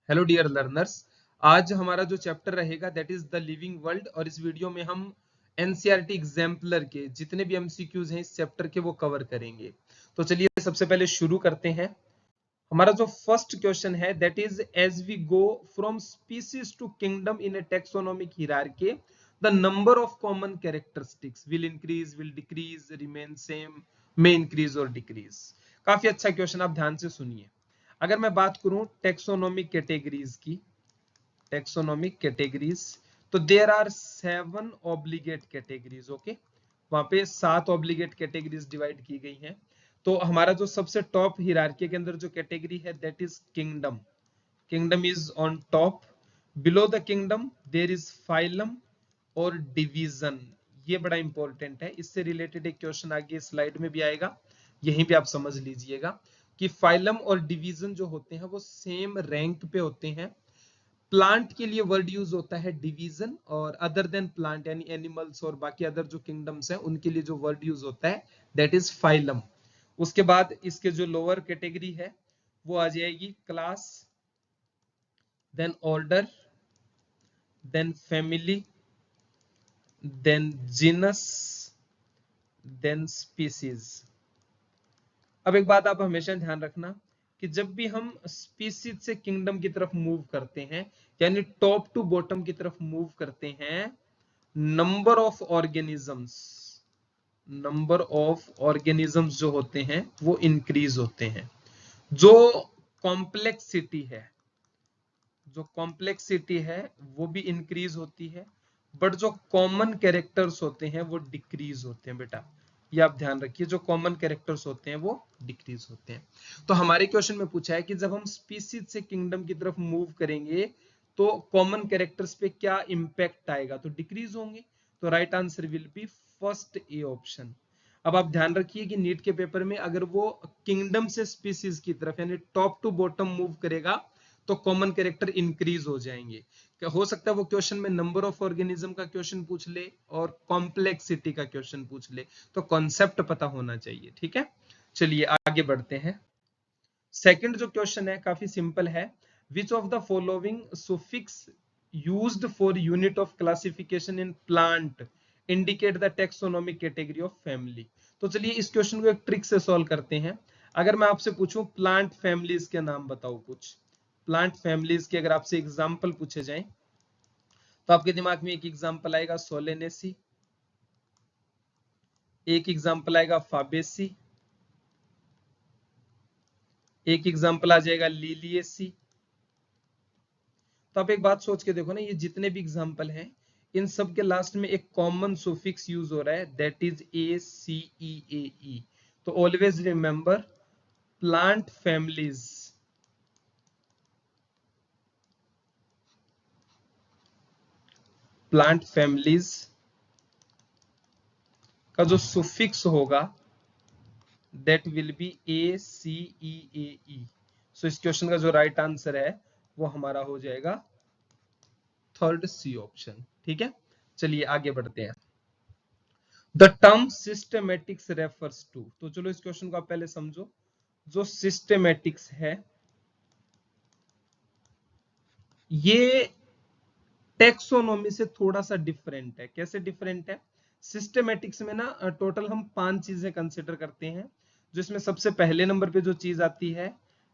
Hello dear learners, आज हमारा जो चैप्टर रहेगा that is the living world. और इस वीडियो में हम एनसीईआरटी एग्जाम्पलर के जितने भी एमसीक्यूज हैं इस चैप्टर के वो कवर करेंगे। तो चलिए सबसे पहले शुरू करते हैं। हमारा जो फर्स्ट क्वेश्चन है that is as we go from species to kingdom in a taxonomic hierarchy the number of common characteristics will increase, will decrease, remain same, may increase और डिक्रीज। काफी अच्छा क्वेश्चन, आप ध्यान से सुनिए। अगर मैं बात करूं टेक्सोनोमिक कैटेगरीज की, टेक्सोनोमिक कैटेगरीज, तो there are 7 obligate categories. Okay, वहां पे 7 ऑब्लिगेट कैटेगरीज डिवाइड की गई हैं। तो हमारा जो सबसे टॉप हियरार्की के अंदर जो कैटेगरी है that is kingdom. Kingdom is on top. Below the kingdom there is phylum और डिवीजन। ये बड़ा इंपॉर्टेंट है, इससे रिलेटेड एक क्वेश्चन आगे स्लाइड में भी आएगा, यहीं पे आप समझ लीजिएगा कि फाइलम और डिवीजन जो होते हैं वो सेम रैंक पे होते हैं। प्लांट के लिए वर्ड यूज होता है डिवीजन, और अदर देन प्लांट यानी एनिमल्स और बाकी अदर जो किंगडम्स हैं उनके लिए जो वर्ड यूज होता है दैट इज फाइलम। उसके बाद इसके जो लोअर कैटेगरी है वो आ जाएगी class, then order, then family, then genus, then species. अब एक बात आप हमेशा ध्यान रखना कि जब भी हम स्पीसीज से किंगडम की तरफ मूव करते हैं यानी टॉप टू बॉटम की तरफ मूव करते हैं, number of organisms, number of organisms जो होते हैं वो इंक्रीज होते हैं। जो कॉम्प्लेक्सिटी है, जो कॉम्प्लेक्सिटी है वो भी इंक्रीज होती है, बट जो कॉमन कैरेक्टर्स होते हैं वो डिक्रीज होते हैं। बेटा ये आप ध्यान रखिए, जो कॉमन कैरेक्टर्स होते हैं वो डिक्रीज होते हैं। तो हमारे क्वेश्चन में पूछा है कि जब हम स्पीसीज से किंगडम की तरफ मूव करेंगे तो कॉमन कैरेक्टर्स पे क्या इंपैक्ट आएगा, तो डिक्रीज होंगे। तो right answer will B first A option. अब आप ध्यान रखिए कि नीट के पेपर में अगर वो किंगडम से स्पीसीज की तरफ यानी टॉप टू बॉटम मूव करेगा तो कॉमन कैरेक्टर इंक्रीज हो जाएंगे। क्या हो सकता है वो क्वेश्चन में नंबर ऑफ ऑर्गेनिज्म का क्वेश्चन पूछ ले और कॉम्प्लेक्सिटी का क्वेश्चन पूछ ले, तो कॉन्सेप्ट पता होना चाहिए। ठीक है, चलिए आगे बढ़ते हैं। सेकंड जो क्वेश्चन है काफी सिंपल है। Which of the following suffix used for unit of classification in plant indicate the taxonomic category of family. तो चलिए इस क्वेश्चन को एक ट्रिक से सॉल्व करते हैं। अगर मैं आपसे पूछूं प्लांट फैमिलीज के नाम बताओ कुछ, प्लांट फैमिलीज के अगर आपसे एग्जांपल पूछे जाएं तो आपके दिमाग में एक एग्जांपल आएगा सोलेनेसी, एक एग्जांपल आएगा फाबेसी, एक एग्जांपल आ जाएगा लिलिएसी। तो आप एक बात सोच के देखो ना, ये जितने भी एग्जांपल हैं इन सब के लास्ट में एक कॉमन सुफिक्स यूज हो रहा है दैट इज ए सी ई ए ई। तो always remember plant families, plant families का जो सुफिक्स होगा दैट विल बी ए सी ई ए ई। सो इस क्वेश्चन का जो राइट आंसर है वो हमारा हो जाएगा थर्ड सी ऑप्शन। ठीक है, चलिए आगे बढ़ते हैं। The term systematics refers to, तो चलो इस क्वेश्चन को आप पहले समझो। जो सिस्टेमेटिक्स है ये टेक्सोनोमी से थोड़ा सा डिफरेंट है। कैसे डिफरेंट है? सिस्टेमेटिक्स में ना टोटल हम 5 चीजें कंसिडर करते हैं, जिसमें सबसे पहले नंबर पे जो चीज आती है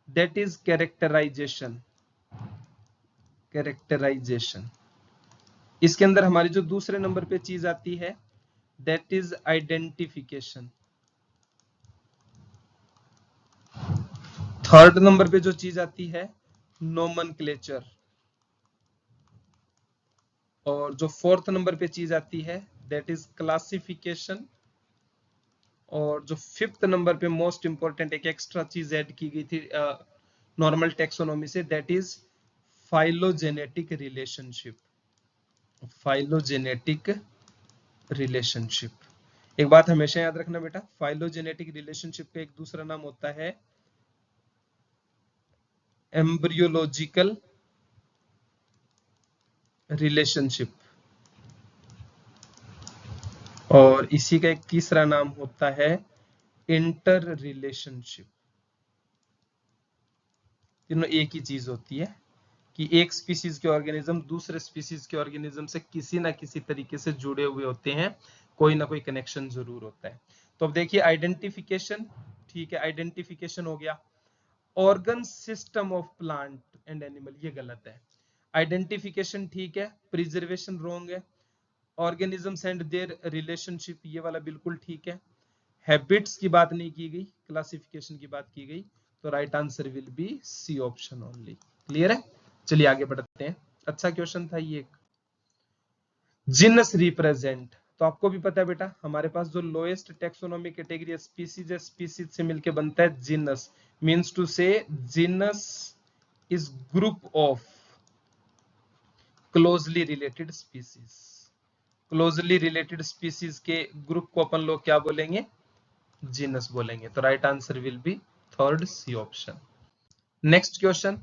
दैट इज कैरेक्टराइजेशन। कैरेक्टराइजेशन। इसके अंदर हमारी जो दूसरे नंबर पे चीज आती है that is identification. Third number पे जो चीज आती है नोमेनक्लेचर। और जो फोर्थ नंबर पे चीज आती है दैट इज क्लासिफिकेशन। और जो फिफ्थ नंबर पे मोस्ट इंपॉर्टेंट एक एक्स्ट्रा चीज ऐड की गई थी normal taxonomy say that is phylogenetic relationship. Phylogenetic relationship. एक बात हमेशा याद रखना बेटा, फाइलोजेनेटिक रिलेशनशिप का एक दूसरा नाम होता है एम्ब्रियोलॉजिकल रिलेशनशिप, और इसी का एक तीसरा नाम होता है इंटर रिलेशनशिप। तीनों एक ही चीज होती है, कि एक स्पीसीज के ऑर्गेनिज्म दूसरे स्पीसीज के ऑर्गेनिज्म से किसी ना किसी तरीके से जुड़े हुए होते हैं, कोई ना कोई कनेक्शन जरूर होता है। तो अब देखिए आइडेंटिफिकेशन, ठीक है, आइडेंटिफिकेशन हो गया। Organ system of plant and animal, ये गलत है। आइडेंटिफिकेशन ठीक है, प्रिजर्वेशन रॉन्ग है। ऑर्गेनिजम्स एंड देयर रिलेशनशिप, ये वाला बिल्कुल ठीक है। हैबिट्स की बात नहीं की गई, क्लासिफिकेशन की बात की गई, तो right answer will be C option only. Clear है? चलिए आगे बढ़ते हैं। अच्छा क्वेश्चन था ये। जिनस रिप्रेजेंट, तो आपको भी पता है बेटा, हमारे पास जो लोएस्ट टेक्सोनोमी कैटेगरी स्पीसीज है, स्पीसीज से मिलके बनता है genus. Means to say genus is group of closely related species. Closely related species के ग्रुप को अपन लोग क्या बोलेंगे? जीनस बोलेंगे। तो right answer will be third C option. Next question,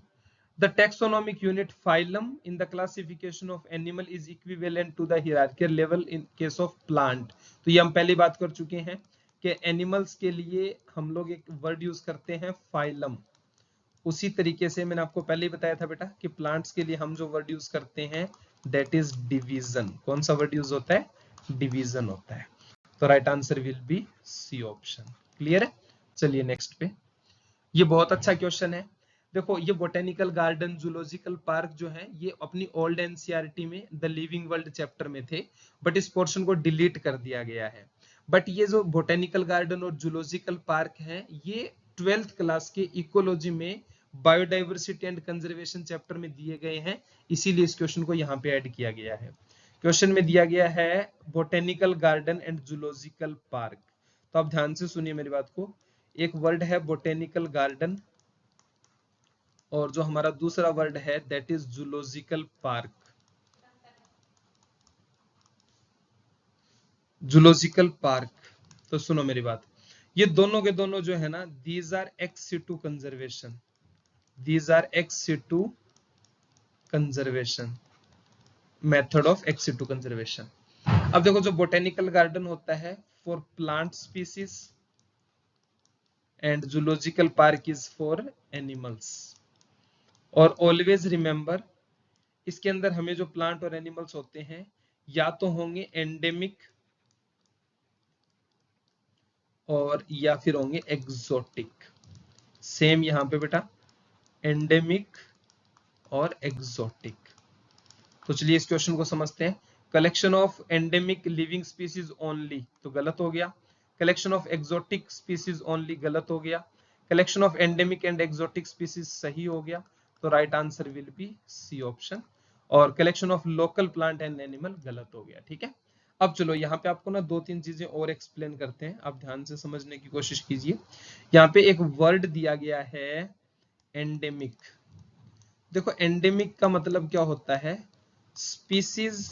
the taxonomic unit phylum in the classification of animal is equivalent to the hierarchical level in case of plant. तो ये हम पहली बात कर चुके हैं कि एनिमल्स के लिए हम लोग एक वर्ड यूज करते हैं फाइलम। उसी तरीके से मैंने आपको पहले ही बताया था बेटा कि प्लांट्स के लिए हम जो वर्ड यूज करते हैं दैट इज डिवीजन। कौन सा वर्ड यूज होता है? डिवीजन होता है। तो right answer will be C option. Clear है? चलिए नेक्स्ट पे। ये बहुत अच्छा क्वेश्चन है। देखो ये बोटेनिकल गार्डन जूलॉजिकल पार्क जो है ये अपनी ओल्ड एनसीईआरटी में द लिविंग वर्ल्ड चैप्टर में थे, बट इस पोर्शन को डिलीट कर दिया गया है। बट ये जो बोटेनिकल गार्डन और जूलॉजिकल पार्क है ये 12th क्लास के इकोलॉजी में बायोडाइवर्सिटी एंड कंजर्वेशन चैप्टर में दिए गए हैं, इसीलिए इस क्वेश्चन को यहाँ पे ऐड किया गया है। क्वेश्चन में दिया गया है botanical garden and zoological park. तो आप ध्यान से सुनिए मेरी बात को। एक वर्ड है बोटेनिकल गार्डन और जो हमारा दूसरा वर्ड है that is zoological park. Zoological park, तो सुनो मेरी बात, ये दोनों के दोनों जो है ना, these are ex situ conservation, these are ex situ conservation, method of ex situ conservation. अब देखो जो बोटेनिकल गार्डन होता है for plant species and zoological park is for animals. और ऑलवेज रिमेंबर इसके अंदर हमें जो प्लांट और एनिमल्स होते हैं या तो होंगे एंडेमिक और या फिर होंगे एग्जोटिक। सेम यहां पे बेटा एंडेमिक और एग्जोटिक। तो चलिए इस क्वेश्चन को समझते हैं। Collection of endemic living species only, तो गलत हो गया। Collection of exotic species only, गलत हो गया। Collection of endemic and exotic species सही हो गया। तो right answer will be C option. और collection of local plant and animal गलत हो गया। ठीक है, अब चलो यहाँ पे आपको ना 2-3 चीजें और एक्सप्लेन करते हैं, आप ध्यान से समझने की कोशिश कीजिए। यहाँ पे एक वर्ड दिया गया है एंडेमिक। देखो एंडेमिक का मतलब क्या होता है? Species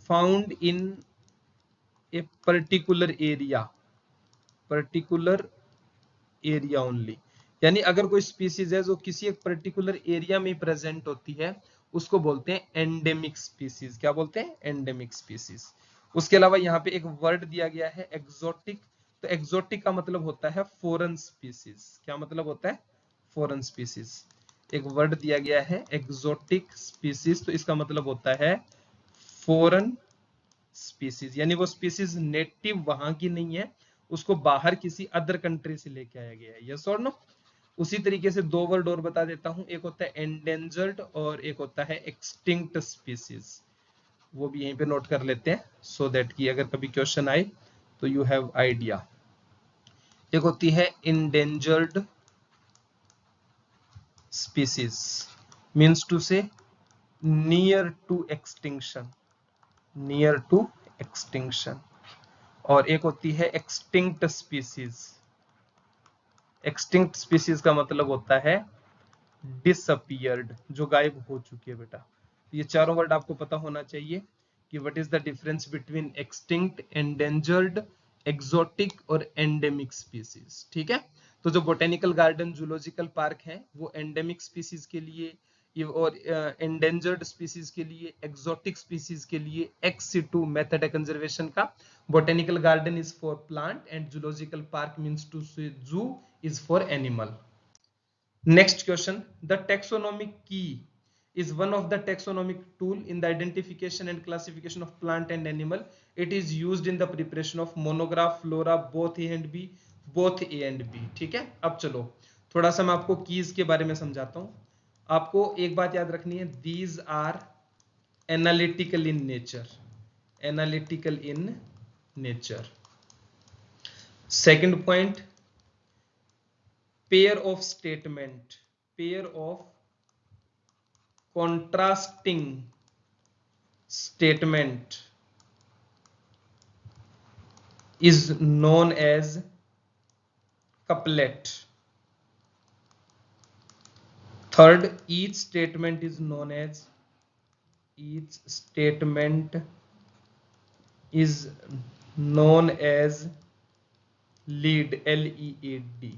found in a particular area, particular area only. यानी अगर कोई स्पीसीज है जो किसी एक पर्टिकुलर एरिया में प्रेजेंट होती है उसको बोलते हैं एंडेमिक स्पीसीज। क्या बोलते हैं? Endemic species. उसके अलावा यहाँ पे एक वर्ड दिया गया है एक्सोटिक। तो एक्सोटिक का मतलब होता है फॉरेन स्पीसीज। क्या मतलब होता है? Foreign species. एक वर्ड दिया गया है एक्सोटिक स्पीसीज, तो इसका मतलब होता है फॉरेन स्पीसीज। यानी वो स्पीसीज नेटिव वहां की नहीं है, उसको बाहर किसी अदर कंट्री से लेके आया गया है। यस और नो? उसी तरीके से 2 वर्ड और बता देता हूं, एक होता है एंडेंजर्ड और एक होता है एक्सटिंक्ट स्पीसीज। वो भी यहीं पे नोट कर लेते हैं सो दैट कि अगर कभी क्वेश्चन आए तो यू हैव आइडिया। एक होती है endangered species, means to say near to extinction, near to extinction. और एक होती है एक्सटिंक्ट स्पीसीज। एक्सटिंक्ट स्पीसीज का मतलब होता है डिसअपियर्ड, जो गायब हो चुकी है बेटा। ये चारों वर्ड आपको पता होना चाहिए कि what is the difference between extinct, endangered, exotic और एंडेमिक स्पीसीज। ठीक है, तो जो बोटेनिकल गार्डन जूलॉजिकल पार्क है वो एंडेमिक स्पीसीज के लिए और एंडेंजर्ड स्पीसीज के लिए, एक्सोटिक स्पीसीज के लिए एक्स सिटू मेथड है कंजर्वेशन का। Botanical garden is for plant and zoological park means to say zoo is for animal. Next question, the taxonomic key is one of the taxonomic tool in the identification and classification of plant and animal. It is used in the preparation of monograph, flora, both A and B, both A and B. ठीक है, अब चलो थोड़ा सा मैं आपको keys के बारे में समझाता हूँ. आपको एक बात याद रखनी है, these are analytical in nature. Analytical in nature. Second point, pair of statement, pair of contrasting statement is known as couplet. Third, each statement is known as lead, L-E-A-D.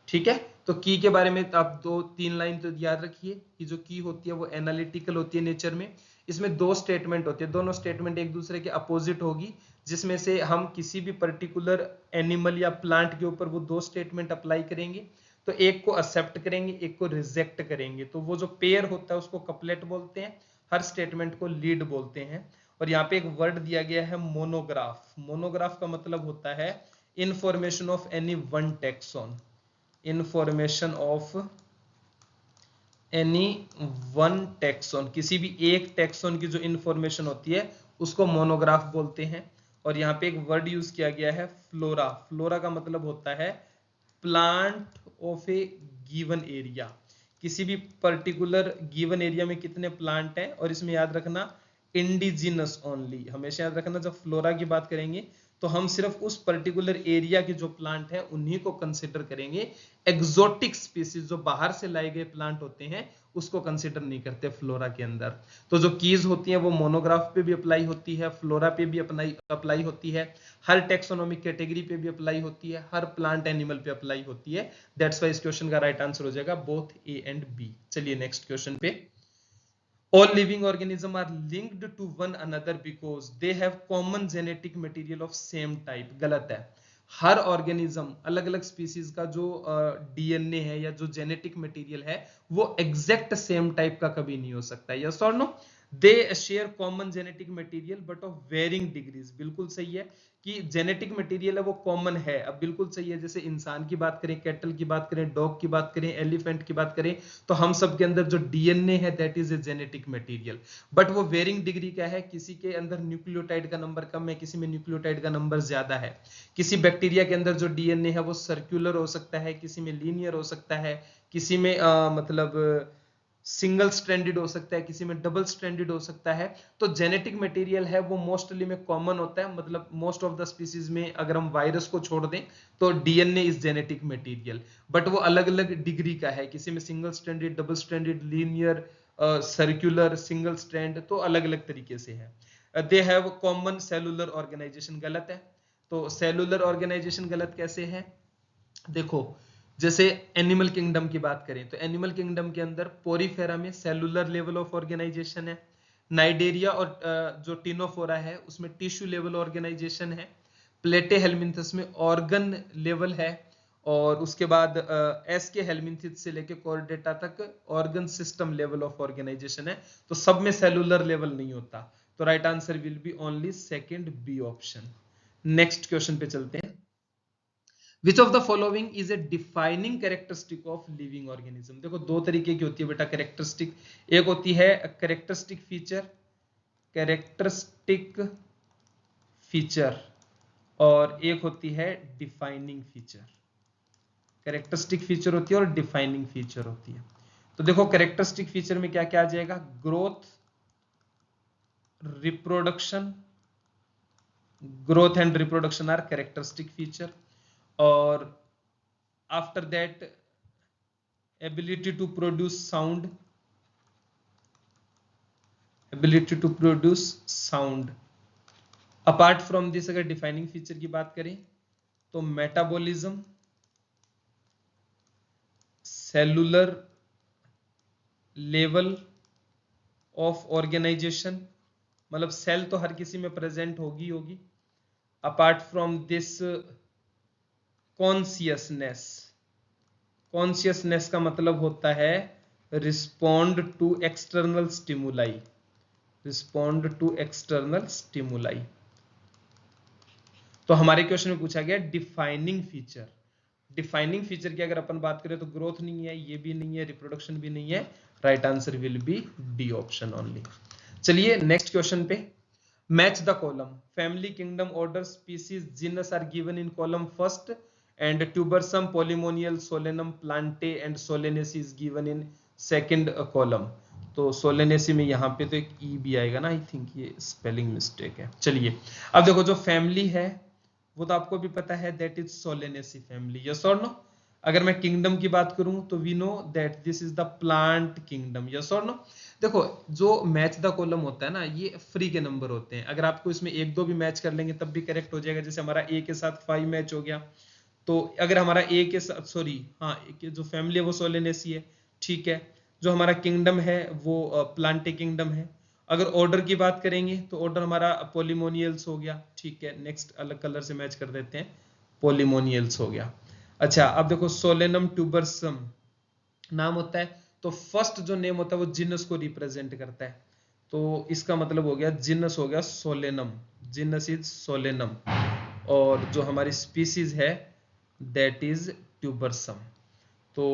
ठीक है, तो की के बारे में आप 2-3 लाइन तो याद रखिए कि जो की होती है वो एनालिटिकल होती है नेचर में. इसमें 2 स्टेटमेंट होती है, दोनों स्टेटमेंट एक दूसरे के अपोजिट होगी, जिसमें से हम किसी भी पर्टिकुलर एनिमल या प्लांट के ऊपर वो 2 स्टेटमेंट अप्लाई करेंगे. तो एक को एक्सेप्ट करेंगे, एक को रिजेक्ट करेंगे. तो वो जो पेयर होता है उसको कपलेट बोलते हैं, हर स्टेटमेंट को लीड बोलते हैं. और यहाँ पे एक वर्ड दिया गया है मोनोग्राफ. मोनोग्राफ का मतलब होता है information of any one taxon. Information of any one taxon, किसी भी एक टैक्सॉन की जो इंफॉर्मेशन होती है उसको मोनोग्राफ बोलते हैं. और यहाँ पे एक वर्ड यूज किया गया है फ्लोरा. फ्लोरा का मतलब होता है plant of A given area. किसी भी पर्टिकुलर गिवन एरिया में कितने प्लांट हैं, और इसमें याद रखना इंडिजिनस ओनली. हमेशा याद रखना जब फ्लोरा की बात करेंगे तो हम सिर्फ उस पर्टिकुलर एरिया के जो प्लांट हैं उन्हीं को कंसिडर करेंगे. एक्सोटिक स्पीसीज जो बाहर से लाए गए प्लांट होते हैं उसको कंसिडर नहीं करते फ्लोरा के अंदर. तो जो कीज होती हैं वो मोनोग्राफ पे भी अप्लाई होती है, फ्लोरा पे भी अप्लाई होती है, हर टेक्सोनोमिक कैटेगरी पे भी अप्लाई होती है, हर प्लांट एनिमल पे अप्लाई होती है. दैट्स वाई इस क्वेश्चन का राइट आंसर हो जाएगा बोथ ए एंड बी. चलिए नेक्स्ट क्वेश्चन पे. All living organisms are linked to one another because they have common genetic material of same type. गलत है. हर ऑर्गेनिज्म अलग अलग स्पीसीज का जो डीएनए है या जो जेनेटिक मटेरियल है वो एग्जैक्ट सेम टाइप का कभी नहीं हो सकता. यस और no? They share common genetic material but of varying degrees. बिल्कुल सही है कि जेनेटिक मटेरियल है वो कॉमन है. अब बिल्कुल सही है, जैसे इंसान की बात करें, कैटल की बात करें, डॉग की बात करें, एलिफेंट की बात करें, तो हम सब के अंदर जो डीएनए है that is a genetic material. But वो वेरिंग डिग्री क्या है, किसी के अंदर न्यूक्लियोटाइड का नंबर कम है, किसी में न्यूक्लियोटाइड का नंबर ज्यादा है. किसी बैक्टीरिया के अंदर जो डीएनए है वो सर्कुलर हो सकता है, किसी में लीनियर हो सकता है, किसी में मतलब सिंगल स्ट्रैंडेड हो सकता है, किसी में डबल स्ट्रैंडेड हो सकता है. तो जेनेटिक मटेरियल है वो मोस्टली में कॉमन होता है. मतलब मोस्ट ऑफ द स्पीसीज में अगर हम वायरस को छोड़ दें तो DNA is genetic material. But वो अलग अलग डिग्री का है, किसी में single stranded, double stranded, linear, circular, single strand, तो अलग अलग तरीके से है. They have common cellular organization. गलत है. तो सेलुलर ऑर्गेनाइजेशन गलत कैसे है? देखो, जैसे एनिमल किंगडम की बात करें तो एनिमल किंगडम के अंदर पोरीफेरा में सेलुलर लेवल ऑफ ऑर्गेनाइजेशन है. नाइडेरिया और जो टिनोफोरा है उसमें टिश्यू लेवल ऑर्गेनाइजेशन है. प्लेटेहेल्मिन्थस में ऑर्गन लेवल है. और उसके बाद एस के हेल्मिन्थिस से लेके कॉर्डेटा तक organ system level of organization है. तो सब में सेलुलर लेवल नहीं होता. तो right answer will be only second B option. Next question पे चलते हैं. Which of the following is a defining characteristic of living organism? देखो दो तरीके की होती है बेटा कैरेक्टरिस्टिक. एक होती है कैरेक्टरिस्टिक फीचर, कैरेक्टरिस्टिक फीचर, और एक होती है डिफाइनिंग फीचर. कैरेक्टरिस्टिक फीचर होती है और डिफाइनिंग फीचर होती है. तो देखो कैरेक्टरिस्टिक फीचर में क्या क्या आ जाएगा? Growth, reproduction. Growth and reproduction are characteristic feature. और after that ability to produce sound, ability to produce sound. apart from this अगर defining feature की बात करें तो metabolism, cellular level of organization, मतलब सेल तो हर किसी में प्रेजेंट होगी होगी. Apart from this consciousness, consciousness का मतलब होता है respond to external stimuli, respond to external stimuli. तो हमारे क्वेश्चन में पूछा गया डिफाइनिंग फीचर। डिफाइनिंग फीचर की अगर अपन बात करें तो ग्रोथ नहीं है, ये भी नहीं है, रिप्रोडक्शन भी नहीं है। Right answer will be D option only. चलिए नेक्स्ट क्वेश्चन पे, match the column family kingdom order species genus are given in column first and tuberosum polemonial solanum plantae and solanaceae is given in second column. तो solanaceae में यहाँ पे तो एक E भी आएगा ना, आई थिंक ये स्पेलिंग मिस्टेक है। चलिए अब देखो जो फैमिली है वो तो आपको भी पता है, that is solanaceae family, yes और नो। अगर मैं किंगडम की बात करूं तो we know that this is the plant kingdom, yes और नो। देखो जो मैच द कॉलम होता है ना, ये फ्री के नंबर होते हैं, अगर आपको इसमें एक दो भी मैच कर लेंगे तब भी करेक्ट हो जाएगा। जैसे हमारा ए के साथ 5 मैच हो गया, तो अगर हमारा ए के साथ सॉरी हाँ जो फैमिली है वो सोलेनेसी है, ठीक है। जो हमारा किंगडम है वो प्लांटे किंगडम है। अगर ऑर्डर की बात करेंगे तो ऑर्डर हमारा पोलिमोनियल्स हो गया, ठीक है। नेक्स्ट अलग कलर से मैच कर देते हैं, पोलिमोनियल्स हो गया। अच्छा अब देखो सोलेनम ट्यूबरसम नाम होता है, तो फर्स्ट जो नेम होता है वो जिनस को रिप्रेजेंट करता है, तो इसका मतलब हो गया जिनस हो गया सोलेनम, जिनस इज सोलेनम। और जो हमारी स्पीसीज है दैट इज ट्यूबरसम। तो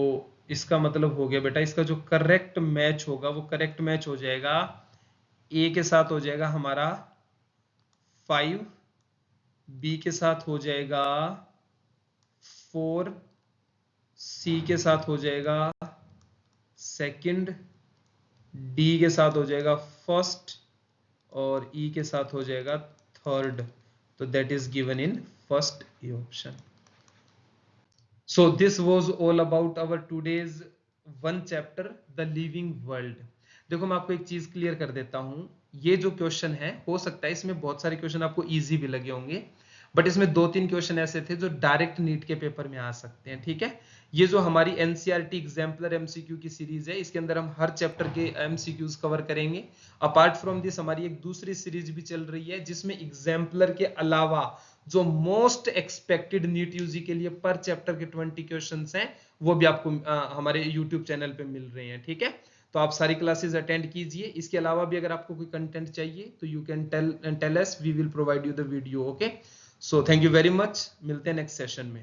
इसका मतलब हो गया बेटा, इसका जो करेक्ट मैच होगा वो करेक्ट मैच हो जाएगा ए के साथ हो जाएगा हमारा 5, बी के साथ हो जाएगा 4, सी के साथ हो जाएगा सेकंड, डी के साथ हो जाएगा फर्स्ट और ई के साथ हो जाएगा थर्ड। तो that is given in first A option. So this was all about our today's one chapter, the living world। देखो मैं आपको एक चीज क्लियर कर देता हूं, ये जो क्वेश्चन है हो सकता है इसमें बहुत सारे क्वेश्चन आपको इजी भी लगे होंगे, बट इसमें 2-3 क्वेश्चन ऐसे थे जो डायरेक्ट नीट के पेपर में आ सकते हैं, ठीक है। ये जो हमारी एनसीईआरटी एग्जाम्पलर एमसीक्यू की सीरीज है, इसके अंदर हम हर चैप्टर के एमसीक्यूज कवर करेंगे। अपार्ट फ्रॉम दिस हमारी एक दूसरी सीरीज भी चल रही है जिसमें एग्जाम्पलर के अलावा जो मोस्ट एक्सपेक्टेड नीट यूजी के लिए पर चैप्टर के 20 क्वेश्चंस हैं वो भी आपको हमारे यूट्यूब चैनल पे मिल रहे हैं, ठीक है। तो आप सारी क्लासेस अटेंड कीजिए। इसके अलावा भी अगर आपको कोई कंटेंट चाहिए तो you can tell us, we will provide you the video, okay. So thank you very much, मिलते हैं नेक्स्ट सेशन में।